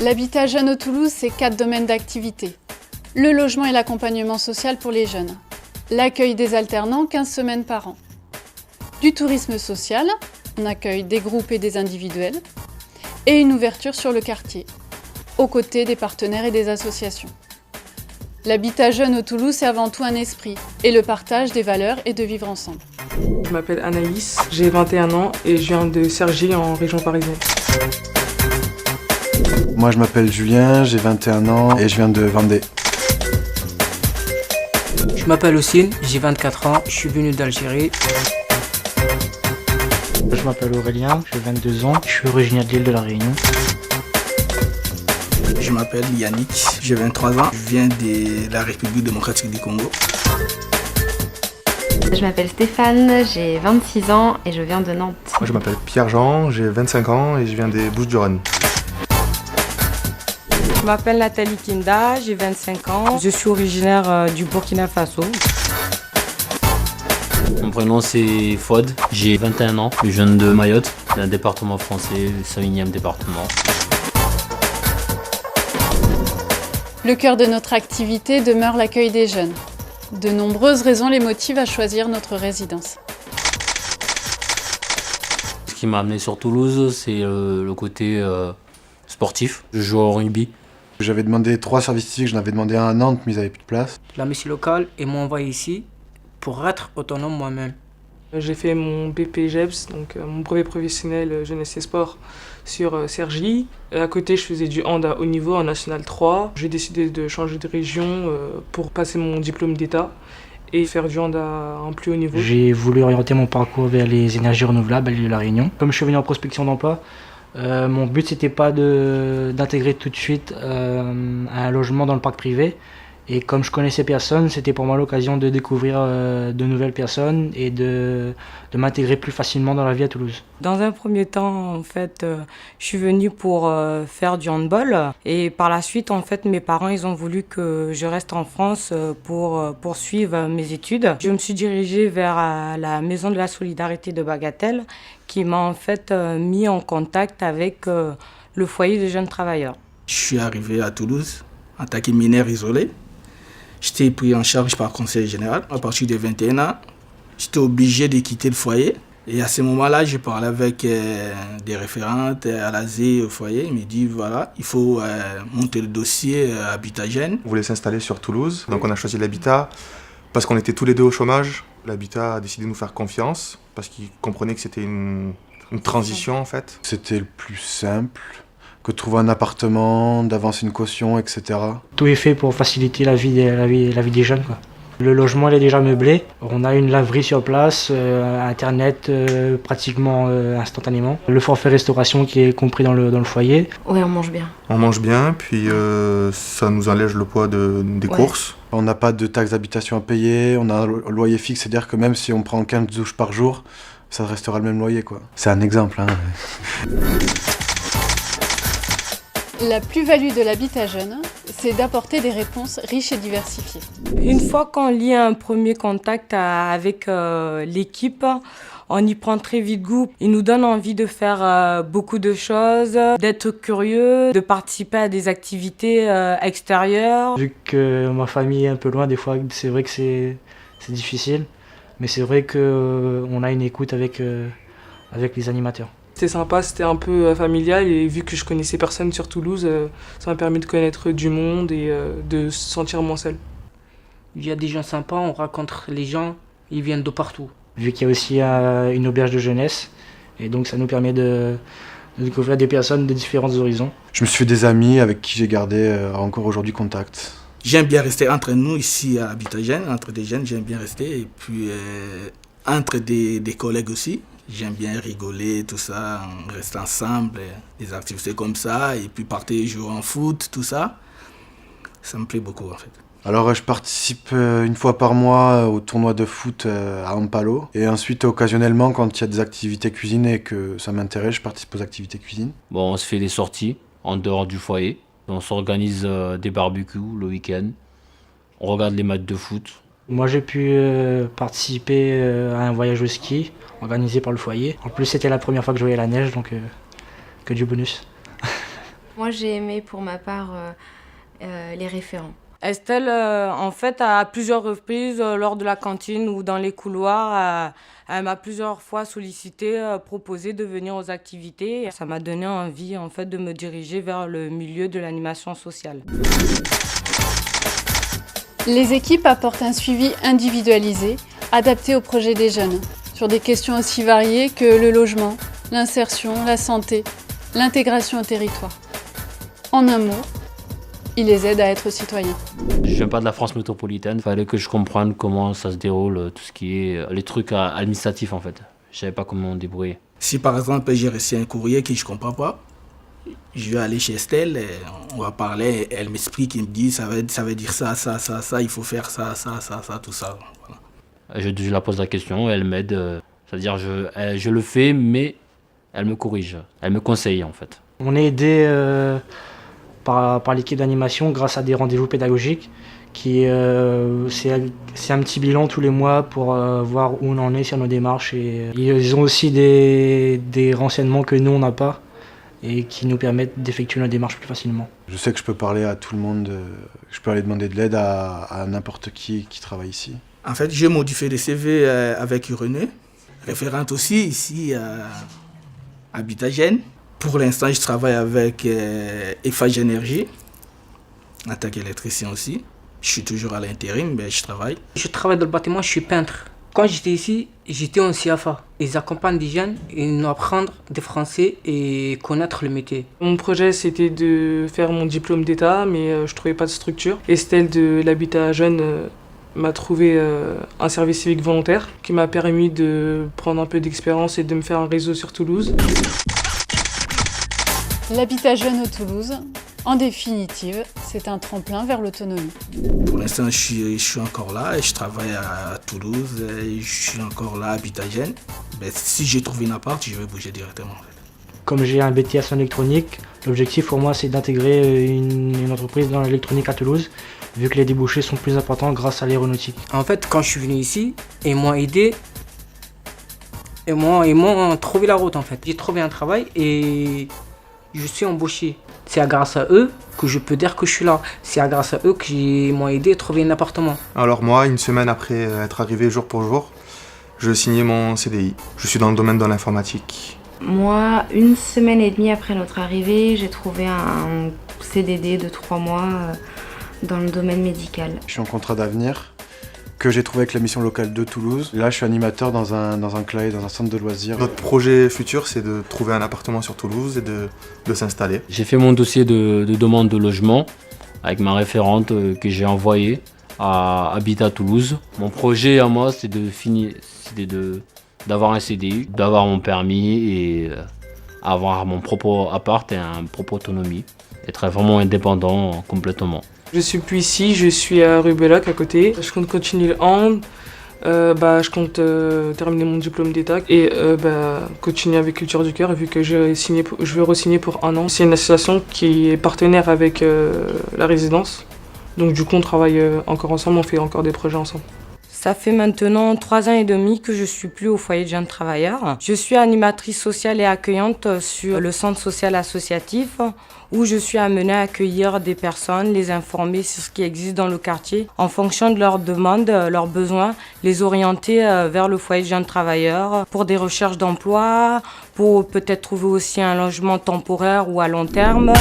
L'habitat jeune au Toulouse, c'est 4 domaines d'activité. Le logement et l'accompagnement social pour les jeunes. L'accueil des alternants 15 semaines par an. Du tourisme social, on accueille des groupes et des individuels. Et une ouverture sur le quartier, aux côtés des partenaires et des associations. L'habitat jeune au Toulouse, c'est avant tout un esprit et le partage des valeurs et de vivre ensemble. Je m'appelle Anaïs, j'ai 21 ans et je viens de Cergy en région parisienne. Moi je m'appelle Julien, j'ai 21 ans et je viens de Vendée. Je m'appelle Ossine, j'ai 24 ans, je suis venu d'Algérie. Je m'appelle Aurélien, j'ai 22 ans, je suis originaire de l'île de la Réunion. Je m'appelle Yannick, j'ai 23 ans, je viens de la République démocratique du Congo. Je m'appelle Stéphane, j'ai 26 ans et je viens de Nantes. Moi je m'appelle Pierre-Jean, j'ai 25 ans et je viens des Bouches-du-Rhône. Je m'appelle Nathalie Kinda, j'ai 25 ans, je suis originaire du Burkina Faso. Mon prénom c'est Fouad, j'ai 21 ans, je viens de Mayotte, d'un département français, le 5e département. Le cœur de notre activité demeure l'accueil des jeunes. De nombreuses raisons les motivent à choisir notre résidence. Ce qui m'a amené sur Toulouse, c'est le côté sportif. Je joue au rugby. J'avais demandé 3 services civiques, j'en avais demandé un à Nantes, mais ils n'avaient plus de place. La mission locale et m'ont envoyé ici pour être autonome moi-même. J'ai fait mon BPGEPS, donc mon brevet professionnel jeunesse et sport sur Cergy. Et à côté, je faisais du hand à haut niveau en National 3. J'ai décidé de changer de région pour passer mon diplôme d'État et faire du hand à un plus haut niveau. J'ai voulu orienter mon parcours vers les énergies renouvelables à l'île de la Réunion. Comme je suis venu en prospection d'emploi, mon but c'était pas d'intégrer tout de suite un logement dans le parc privé. Et comme je connaissais personne, c'était pour moi l'occasion de découvrir de nouvelles personnes et de m'intégrer plus facilement dans la vie à Toulouse. Dans un premier temps, en fait, je suis venue pour faire du handball. Et par la suite, en fait, mes parents, ils ont voulu que je reste en France pour poursuivre mes études. Je me suis dirigée vers la Maison de la Solidarité de Bagatelle, qui m'a en fait mis en contact avec le foyer des jeunes travailleurs. Je suis arrivé à Toulouse en tant que mineur isolé. J'étais pris en charge par conseil général. À partir de 21 ans, j'étais obligé de quitter le foyer. Et à ce moment-là, j'ai parlé avec des référentes à l'ASE au foyer. Ils m'ont dit, voilà, il faut monter le dossier Habitat Jeune. On voulait s'installer sur Toulouse, donc on a choisi l'habitat parce qu'on était tous les deux au chômage. L'habitat a décidé de nous faire confiance parce qu'il comprenait que c'était une transition en fait. C'était le plus simple que de trouver un appartement, d'avancer une caution, etc. Tout est fait pour faciliter la vie des jeunes, quoi. Le logement il est déjà meublé, on a une laverie sur place, internet pratiquement instantanément. Le forfait restauration qui est compris dans le foyer. Ouais, on mange bien. On mange bien, puis ça nous allège le poids des courses. On n'a pas de taxe d'habitation à payer, on a un loyer fixe, c'est-à-dire que même si on prend 15 douches par jour, ça restera le même loyer, quoi. C'est un exemple, hein. La plus-value de l'habitat jeune, c'est d'apporter des réponses riches et diversifiées. Une fois qu'on lie un premier contact avec l'équipe, on y prend très vite goût. Il nous donne envie de faire beaucoup de choses, d'être curieux, de participer à des activités extérieures. Vu que ma famille est un peu loin, des fois c'est vrai que c'est difficile. Mais c'est vrai qu'on a une écoute avec les animateurs. C'était sympa, c'était un peu familial et vu que je connaissais personne sur Toulouse, ça m'a permis de connaître du monde et de se sentir moins seul. Il y a des gens sympas, on rencontre les gens, ils viennent de partout. Vu qu'il y a aussi une auberge de jeunesse, et donc ça nous permet de découvrir des personnes de différents horizons. Je me suis fait des amis avec qui j'ai gardé encore aujourd'hui contact. J'aime bien rester entre nous ici à Habitat Jeune, entre des jeunes, j'aime bien rester. Et puis entre des collègues aussi. J'aime bien rigoler, tout ça, on reste ensemble, des activités comme ça, et puis partir jouer en foot, tout ça. Ça me plaît beaucoup en fait. Alors je participe une fois par mois au tournoi de foot à Ampalo. Et ensuite occasionnellement quand il y a des activités cuisine et que ça m'intéresse, je participe aux activités cuisine. Bon, on se fait des sorties en dehors du foyer. On s'organise des barbecues le week-end. On regarde les matchs de foot. Moi j'ai pu participer à un voyage au ski organisé par le foyer. En plus c'était la première fois que je voyais la neige, donc que du bonus. Moi, j'ai aimé pour ma part les référents. Estelle, en fait, à plusieurs reprises, lors de la cantine ou dans les couloirs, elle m'a plusieurs fois sollicité, proposé de venir aux activités. Ça m'a donné envie, en fait, de me diriger vers le milieu de l'animation sociale. Les équipes apportent un suivi individualisé, adapté aux projets des jeunes, sur des questions aussi variées que le logement, l'insertion, la santé, l'intégration au territoire. En un mot, il les aide à être citoyens. Je viens pas de la France métropolitaine, il fallait que je comprenne comment ça se déroule, tout ce qui est les trucs administratifs en fait. Je savais pas comment me débrouiller. Si par exemple j'ai reçu un courrier que je ne comprends pas, je vais aller chez Estelle, on va parler, elle m'explique, elle me dit ça veut dire ça, il faut faire ça, tout ça. Voilà. Je la pose la question, elle m'aide, c'est-à-dire je le fais mais elle me corrige, elle me conseille en fait. On est aidé par l'équipe d'animation grâce à des rendez-vous pédagogiques. C'est un petit bilan tous les mois pour voir où on en est sur nos démarches. Et ils ont aussi des renseignements que nous on n'a pas et qui nous permettent d'effectuer nos démarches plus facilement. Je sais que je peux parler à tout le monde, je peux aller demander de l'aide à n'importe qui travaille ici. En fait, j'ai modifié les CV avec René, référente aussi ici à Habitat Jeune. Pour l'instant, je travaille avec Eiffage Énergie, en tant qu'électricien aussi. Je suis toujours à l'intérim, mais je travaille. Je travaille dans le bâtiment, je suis peintre. Quand j'étais ici, j'étais en CFA. Ils accompagnent des jeunes et nous apprendre des français et connaître le métier. Mon projet, c'était de faire mon diplôme d'État, mais je trouvais pas de structure. Estelle de l'Habitat Jeune m'a trouvé un service civique volontaire qui m'a permis de prendre un peu d'expérience et de me faire un réseau sur Toulouse. L'habitat jeune au Toulouse, en définitive, c'est un tremplin vers l'autonomie. Pour l'instant, je suis encore là et je travaille à Toulouse et je suis encore là à Habitat Jeune. Mais si j'ai trouvé une appart, je vais bouger directement. Comme j'ai un BTS en électronique, l'objectif pour moi c'est d'intégrer une entreprise dans l'électronique à Toulouse, vu que les débouchés sont plus importants grâce à l'aéronautique. En fait, quand je suis venu ici, ils m'ont aidé. Ils m'ont trouvé la route en fait. J'ai trouvé un travail et je suis embauché. C'est grâce à eux que je peux dire que je suis là. C'est grâce à eux qu'ils m'ont aidé à trouver un appartement. Alors moi, une semaine après être arrivé jour pour jour, je signais mon CDI. Je suis dans le domaine de l'informatique. Moi, 1 semaine et demie après notre arrivée, j'ai trouvé un CDD de 3 mois dans le domaine médical. Je suis en contrat d'avenir que j'ai trouvé avec la mission locale de Toulouse. Là, je suis animateur dans un CLAE, dans un centre de loisirs. Notre projet futur, c'est de trouver un appartement sur Toulouse et de s'installer. J'ai fait mon dossier de demande de logement avec ma référente que j'ai envoyée à Habitat Toulouse. Mon projet à moi, c'est d'avoir un CDI, d'avoir mon permis et avoir mon propre appart et une propre autonomie. Être vraiment indépendant complètement. Je suis plus ici, je suis à Rubellac à côté. Je compte continuer le hand, je compte terminer mon diplôme d'État et continuer avec Culture du Cœur vu que je vais re-signer pour 1 an. C'est une association qui est partenaire avec la résidence. Donc du coup on travaille encore ensemble, on fait encore des projets ensemble. Ça fait maintenant 3 ans et demi que je suis plus au foyer de jeunes travailleurs. Je suis animatrice sociale et accueillante sur le centre social associatif où je suis amenée à accueillir des personnes, les informer sur ce qui existe dans le quartier en fonction de leurs demandes, leurs besoins, les orienter vers le foyer de jeunes travailleurs pour des recherches d'emploi, pour peut-être trouver aussi un logement temporaire ou à long terme.